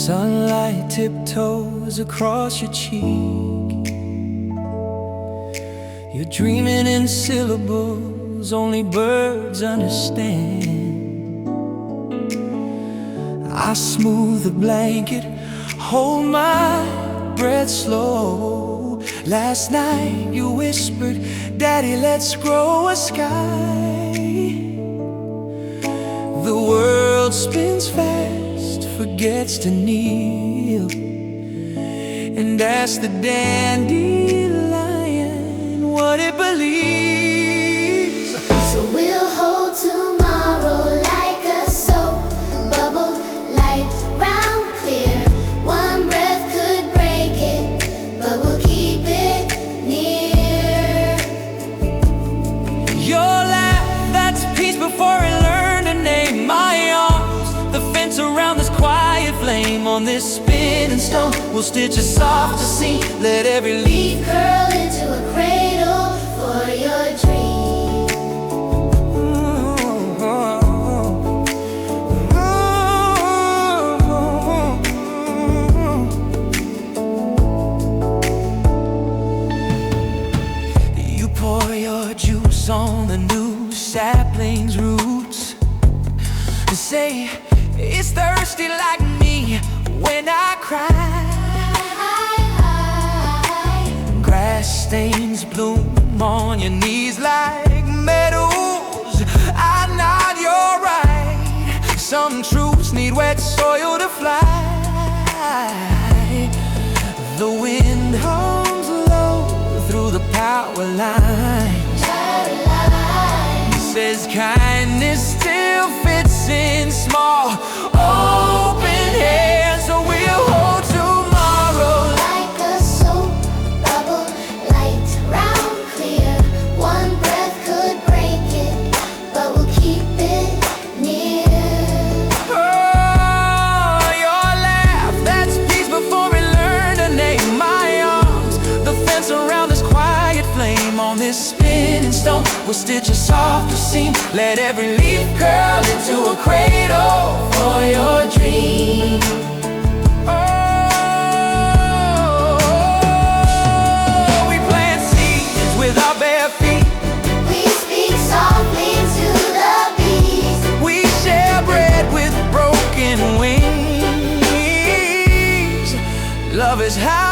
Sunlight tiptoes across your cheek. You're dreaming in syllables only birds understand. I smooth the blanket, hold my breath slow. Last night you whispered, Daddy, let's grow a sky. The world spins fast, forgets to kneel, and ask the dandelion what it believes. So we'll hold tomorrow like a soap bubble, light, round, clear. One breath could break it, but we'll keep it near. Your laugh, that's peace before it learned to name. My arms, the fence around this quiet flame. On this spinning stone, we'll stitch a softer seam. Let every leaf Curl into a cradle for your dream. You pour your juice on the new sapling's roots and say it's thirsty like me when I cry. Grass stains bloom on your knees like meadows. I nod, you're right. Some truths need wet soil to fly. The wind hums low through the power line. Says kindness still fits in small open hands. So we'll hold tomorrow Like a soap bubble, light, round, clear. One breath could break it, but we'll keep it near. Oh, your laugh, that's peace before we learn to name. My arms, the fence around this quiet flame. On this spinning stone, we'll stitch a softer seam. Let every leaf curl into a cradle for your dream. Oh, we plant seeds with our bare feet. We speak softly to the bees. We share bread with broken wings. Love is how